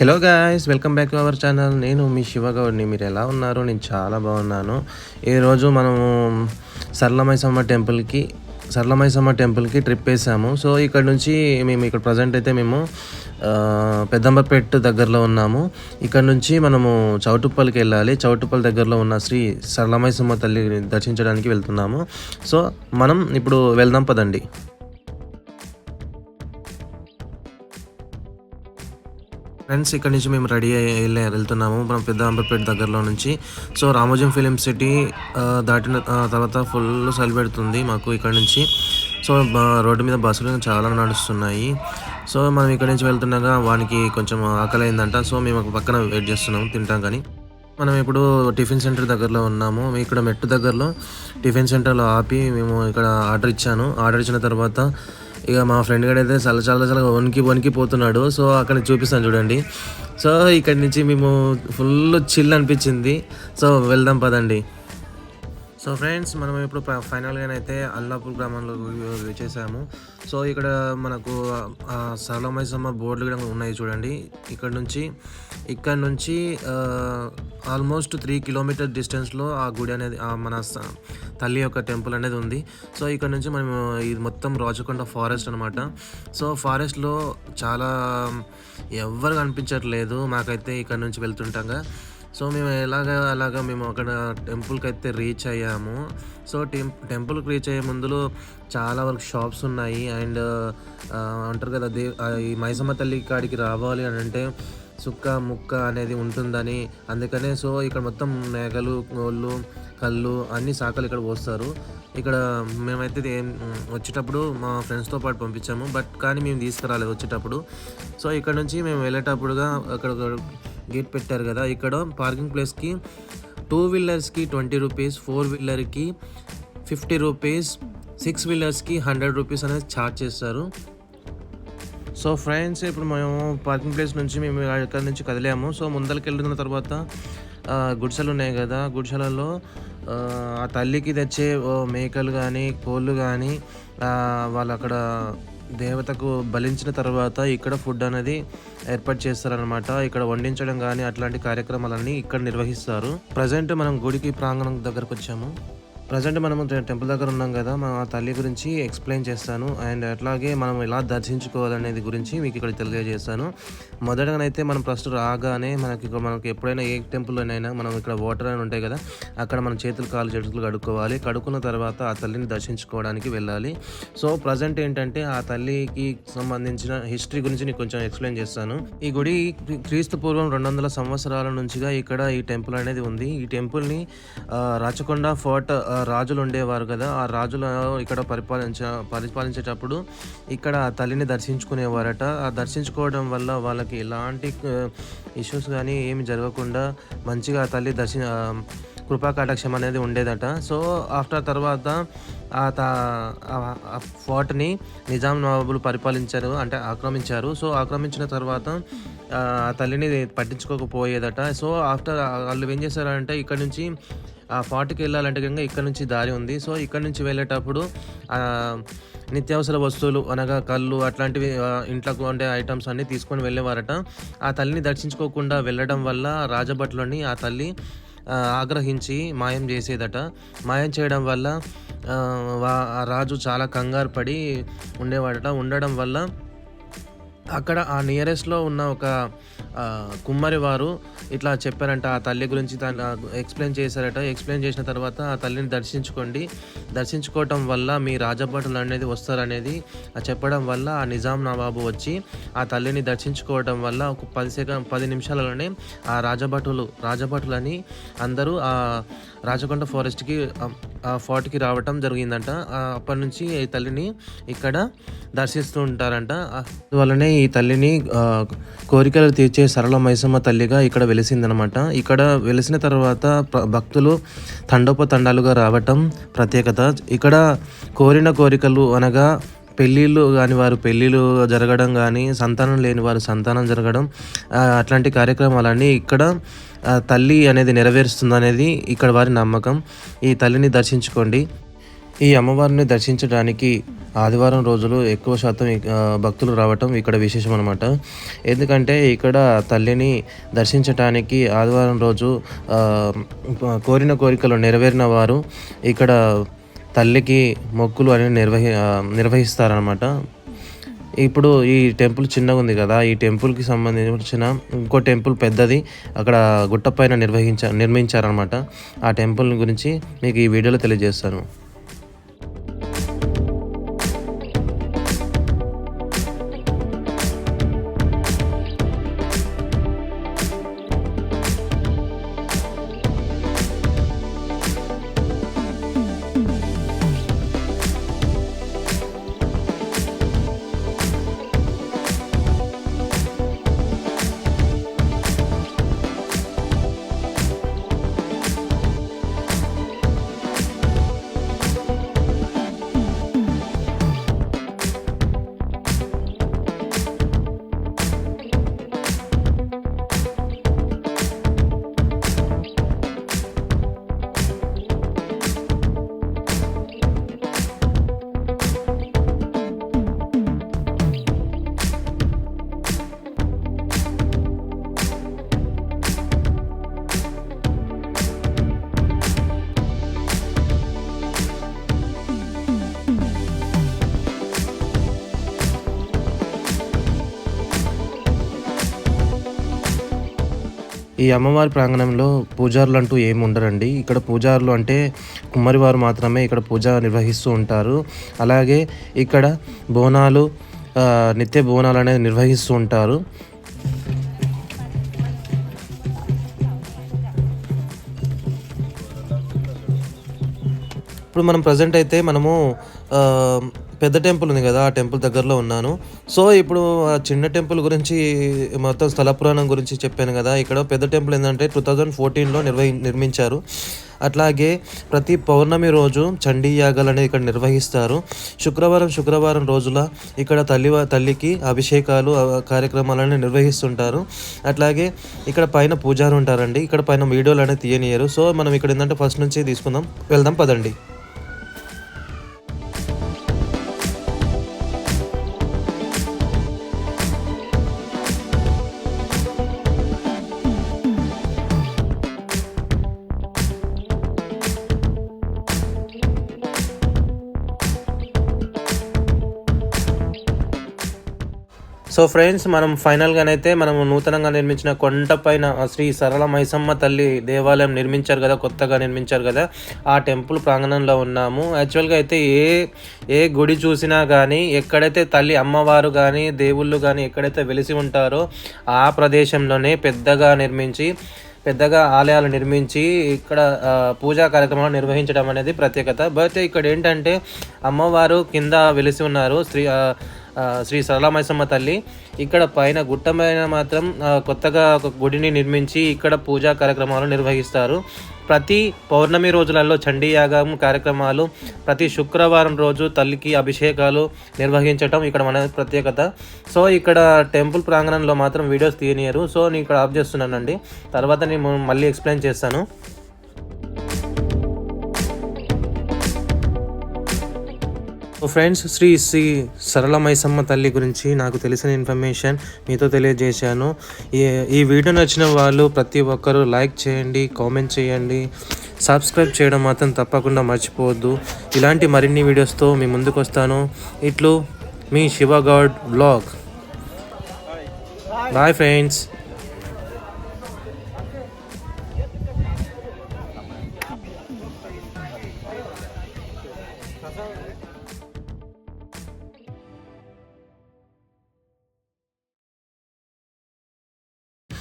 Hello guys, welcome back to our channel. నేను మీ శివగౌడ్ని. మీరు ఎలా ఉన్నారు? నేను చాలా బాగున్నాను. ఈరోజు మనము సరళమైసమ్మ టెంపుల్కి ట్రిప్ వేసాము. సో ఇక్కడ నుంచి మేము ఇక్కడ ప్రజెంట్ అయితే మేము పెద్దంబర్పేట్ దగ్గరలో ఉన్నాము. ఇక్కడ నుంచి మనము చౌటుప్పల్కి వెళ్ళాలి. చౌటుప్పల్ దగ్గరలో ఉన్న శ్రీ సరళమైసమ్మ తల్లిని దర్శించడానికి వెళ్తున్నాము. సో మనం ఇప్పుడు వెళ్దాం పదండి. ఫ్రెండ్స్, ఇక్కడ నుంచి మేము రెడీ అయ్యి వెళ్తున్నాము మనం పెద్దంబర్పేట దగ్గరలో నుంచి. సో రామోజీం ఫిలిం సిటీ దాటిన తర్వాత ఫుల్ చలి పెడుతుంది మాకు ఇక్కడ నుంచి. సో రోడ్డు మీద బస్సులు చాలా నడుస్తున్నాయి. సో మనం ఇక్కడ నుంచి వెళ్తున్నాగా వానికి కొంచెం ఆకలి అయిందంట. సో మేము పక్కన వెయిట్ చేస్తున్నాము తింటాం. కానీ మనం ఇప్పుడు టిఫిన్ సెంటర్ దగ్గరలో ఉన్నాము. ఇక్కడ మెట్టు దగ్గరలో టిఫిన్ సెంటర్లో ఆపి మేము ఇక్కడ ఆర్డర్ ఇచ్చిన తర్వాత ఇక మా ఫ్రెండ్ గడ అయితే చాలా వణికిపోతున్నాడు. సో అక్కడ చూపిస్తాను చూడండి. సో ఇక్కడి నుంచి మేము ఫుల్ చిల్ అనిపించింది. సో వెళ్దాం పదండి. సో ఫ్రెండ్స్, మనం ఇప్పుడు ఫైనల్గానైతే అల్లాపూర్ గ్రామంలో చేసాము. సో ఇక్కడ మనకు సరళమైసమ్మ బోర్డులు కూడా ఉన్నాయి చూడండి. ఇక్కడ నుంచి ఆల్మోస్ట్ 3 కిలోమీటర్ డిస్టెన్స్లో ఆ గుడి అనేది మన తల్లి యొక్క టెంపుల్ అనేది ఉంది. సో ఇక్కడ నుంచి మనం ఇది మొత్తం రాచకొండ ఫారెస్ట్ అనమాట. సో ఫారెస్ట్లో చాలా ఎవ్వరు కనిపించట్లేదు మాకైతే ఇక్కడ నుంచి వెళ్తుంటాగా. సో మేము అలాగా మేము అక్కడ టెంపుల్కి అయితే రీచ్ అయ్యాము. సో టెంపుల్కి రీచ్ అయ్యే ముందులో చాలా వరకు షాప్స్ ఉన్నాయి. అండ్ అంటారు కదా, ఈ మైసమ్మ తల్లి కాడికి రావాలి అని అంటే సుక్క ముక్క అనేది ఉంటుందని, అందుకనే సో ఇక్కడ మొత్తం మేకలు, గోళ్ళు, కళ్ళు అన్ని శాఖలు ఇక్కడ పోస్తారు. ఇక్కడ మేమైతే వచ్చేటప్పుడు మా ఫ్రెండ్స్తో పాటు పంపించాము, కానీ మేము తీసుకురాలేదు వచ్చేటప్పుడు. సో ఇక్కడ నుంచి మేము వెళ్ళేటప్పుడుగా అక్కడ గేట్ పెట్టారు కదా, ఇక్కడ పార్కింగ్ ప్లేస్కి 2 వీలర్స్కి 20 రూపీస్, 4 వీలర్కి 50 రూపీస్, 6 వీలర్స్కి 100 రూపీస్ అనేది ఛార్జ్ చేస్తారు. సో ఫ్రెండ్స్, ఇప్పుడు మేము పార్కింగ్ ప్లేస్ నుంచి మేము ఇక్కడ నుంచి కదిలాము. సో ముందరికి వెళ్ళిన తర్వాత గుడిసెలు ఉన్నాయి కదా, గుడిసెలలో ఆ తల్లికి తెచ్చే మేకలు కానీ కోళ్ళు కానీ వాళ్ళు అక్కడ దేవతకు బలించిన తర్వాత ఇక్కడ ఫుడ్ అనేది ఏర్పాటు చేస్తారనమాట. ఇక్కడ వండించడం కానీ అట్లాంటి కార్యక్రమాలన్నీ ఇక్కడ నిర్వహిస్తారు. ప్రజెంట్ మనం గుడికి ప్రాంగణం దగ్గరకు వచ్చాము. ప్రజెంట్ మనము టెంపుల్ దగ్గర ఉన్నాం కదా, మన తల్లి గురించి ఎక్స్ప్లెయిన్ చేస్తాను. అండ్ అట్లాగే మనం ఎలా దర్శించుకోవాలనేది గురించి మీకు ఇక్కడ తెలియజేస్తాను. మొదటగానైతే మనం ఫస్ట్ రాగానే మనకి ఎప్పుడైనా ఏ టెంపుల్లోనైనా మనం ఇక్కడ వాటర్ అని ఉంటాయి కదా, అక్కడ మన చేతులు కడుక్కోవాలి. కడుక్కున్న తర్వాత ఆ తల్లిని దర్శించుకోవడానికి వెళ్ళాలి. సో ప్రజెంట్ ఏంటంటే ఆ తల్లికి సంబంధించిన హిస్టరీ గురించి నీకు కొంచెం ఎక్స్ప్లెయిన్ చేస్తాను. ఈ గుడి క్రీస్తు పూర్వం 200 సంవత్సరాల నుంచిగా ఇక్కడ ఈ టెంపుల్ అనేది ఉంది. ఈ టెంపుల్ని రాచకొండ ఫోర్ట్ రాజులు ఉండేవారు కదా, ఆ రాజులు ఇక్కడ పరిపాలించేటప్పుడు ఇక్కడ తల్లిని దర్శించుకునేవారట. ఆ దర్శించుకోవడం వల్ల వాళ్ళకి ఎలాంటి ఇష్యూస్ కానీ ఏమి జరగకుండా మంచిగా ఆ తల్లి కృపా కటాక్షం అనేది ఉండేదట. సో ఆఫ్టర్ తర్వాత ఆ ఫోర్ట్ని నిజాం నవాబులు పరిపాలించారు, అంటే ఆక్రమించారు. సో ఆక్రమించిన తర్వాత ఆ తల్లిని పట్టించుకోకపోయేదట. సో ఆఫ్టర్ వాళ్ళు ఏం చేశారంటే ఇక్కడ నుంచి ఆ ఫోర్ట్కి వెళ్ళాలంటే కనుక ఇక్కడ నుంచి దారి ఉంది. సో ఇక్కడ నుంచి వెళ్ళేటప్పుడు నిత్యావసర వస్తువులు అనగా కళ్ళు అట్లాంటివి ఇంట్లోకి ఉండే ఐటమ్స్ అన్నీ తీసుకొని వెళ్ళేవారట. ఆ తల్లిని దర్శించుకోకుండా వెళ్ళడం వల్ల రాజభట్లని ఆ తల్లి ఆగ్రహించి మాయం చేసేదట. మాయం చేయడం వల్ల ఆ రాజు చాలా కంగారు పడి ఉండడం వల్ల అక్కడ ఆ నియరెస్ట్లో ఉన్న ఒక కుమ్మరి వారు ఇట్లా చెప్పారంట, ఆ తల్లి గురించి ఎక్స్ప్లెయిన్ చేశారట. ఎక్స్ప్లెయిన్ చేసిన తర్వాత ఆ తల్లిని దర్శించుకోవటం వల్ల మీ రాజభటులు అనేది వస్తారనేది చెప్పడం వల్ల ఆ నిజాం నవాబు వచ్చి ఆ తల్లిని దర్శించుకోవడం వల్ల ఒక 10 నిమిషాలలోనే ఆ రాజభటులని అందరూ ఆ రాచకొండ ఫోర్ట్కి రావటం జరిగిందంట. అప్పటి నుంచి ఈ తల్లిని ఇక్కడ దర్శిస్తూ ఉంటారంట. అందువల్లనే ఈ తల్లిని కోరికలు తీర్చే సరళ మైసమ్మ తల్లిగా ఇక్కడ వెలిసిందనమాట. ఇక్కడ వెలిసిన తర్వాత భక్తులు తండోపతండాలుగా రావటం ప్రత్యేకత. ఇక్కడ కోరిన కోరికలు అనగా పెళ్ళిళ్ళు కాని వారు పెళ్ళిళ్ళు జరగడం కానీ, సంతానం లేని వారు సంతానం జరగడం, అట్లాంటి కార్యక్రమాలన్నీ ఇక్కడ తల్లి అనేది నెరవేరుస్తుంది అనేది ఇక్కడ వారి నమ్మకం. ఈ తల్లిని దర్శించుకోండి. ఈ అమ్మవారిని దర్శించడానికి ఆదివారం రోజులు ఎక్కువ శాతం భక్తులు రావటం ఇక్కడ విశేషం అనమాట. ఎందుకంటే ఇక్కడ తల్లిని దర్శించటానికి ఆదివారం రోజు కోరిన కోరికలు నెరవేరిన వారు ఇక్కడ తల్లికి మొక్కులు అనేవి నిర్వహిస్తారనమాట. ఇప్పుడు ఈ టెంపుల్ చిన్నగా ఉంది కదా, ఈ టెంపుల్కి సంబంధించిన ఇంకో టెంపుల్ పెద్దది అక్కడ గుట్టపైన నిర్మించారనమాట. ఆ టెంపుల్ గురించి మీకు ఈ వీడియోలో తెలియజేస్తాను. ఈ అమ్మవారి ప్రాంగణంలో పూజారులు అంటూ ఏమి ఉండరండి. ఇక్కడ పూజారులు అంటే కుమ్మరివారు మాత్రమే ఇక్కడ పూజ నిర్వహిస్తూ ఉంటారు. అలాగే ఇక్కడ బోనాలు నిత్య బోనాలు అనేది నిర్వహిస్తూ ఉంటారు. ఇప్పుడు మనం ప్రజెంట్ అయితే మనము పెద్ద టెంపుల్ ఉంది కదా, ఆ టెంపుల్ దగ్గరలో ఉన్నాను. సో ఇప్పుడు ఆ చిన్న టెంపుల్ గురించి మొత్తం స్థల పురాణం గురించి చెప్పాను కదా. ఇక్కడ పెద్ద టెంపుల్ ఏంటంటే 2014లో నిర్మించారు. అట్లాగే ప్రతి పౌర్ణమి రోజు చండీ యాగాలు అనేది ఇక్కడ నిర్వహిస్తారు. శుక్రవారం రోజుల ఇక్కడ తల్లికి అభిషేకాలు కార్యక్రమాలను నిర్వహిస్తుంటారు. అట్లాగే ఇక్కడ పైన పూజారు ఉంటారండి. ఇక్కడ పైన వీడియోలు అనేది తీయనియరు. సో మనం ఇక్కడ ఏంటంటే ఫస్ట్ నుంచి వెళ్దాం పదండి. సో ఫ్రెండ్స్, మనం ఫైనల్గానైతే మనము నూతనంగా నిర్మించిన కొండపైన శ్రీ సరళ మైసమ్మ తల్లి దేవాలయం నిర్మించారు కదా, కొత్తగా నిర్మించారు కదా, ఆ టెంపుల్ ప్రాంగణంలో ఉన్నాము. యాక్చువల్గా అయితే ఏ గుడి చూసినా కానీ ఎక్కడైతే తల్లి అమ్మవారు కానీ దేవుళ్ళు కానీ ఎక్కడైతే వెలిసి ఉంటారో ఆ ప్రదేశంలోనే పెద్దగా ఆలయాలు నిర్మించి ఇక్కడ పూజా కార్యక్రమాలు నిర్వహించడం అనేది ప్రత్యేకత. బట్ ఇక్కడ ఏంటంటే అమ్మవారు కింద వెలిసి ఉన్నారు, శ్రీ సరళమైసమ్మ తల్లి. ఇక్కడ పైన గుట్ట పైన మాత్రం కొత్తగా ఒక గుడిని నిర్మించి ఇక్కడ పూజా కార్యక్రమాలు నిర్వహిస్తారు. ప్రతి పౌర్ణమి రోజులలో చండీ యాగం కార్యక్రమాలు, ప్రతి శుక్రవారం రోజు తల్లికి అభిషేకాలు నిర్వహించటం ఇక్కడ మన ప్రత్యేకత. సో ఇక్కడ టెంపుల్ ప్రాంగణంలో మాత్రం వీడియోస్ తీయనియరు. సో నేను ఇక్కడ ఆఫ్ చేస్తున్నానండి, తర్వాత నేను మళ్ళీ ఎక్స్ప్లెయిన్ చేస్తాను. ఫ్రెండ్స్, శ్రీ సరళ మైసమ్మ తల్లి గురించి నాకు తెలిసిన ఇన్ఫర్మేషన్ మీతో తెలియజేశాను. ఈ వీడియో నచ్చిన వాళ్ళు ప్రతి ఒక్కరూ లైక్ చేయండి, కామెంట్ చేయండి, సబ్స్క్రైబ్ చేయడం మాత్రం తప్పకుండా మర్చిపోవద్దు. ఇలాంటి మరిన్ని వీడియోస్తో మీ ముందుకు వస్తాను. ఇట్లు మీ శివగౌడ్ బ్లాగ్. Bye friends.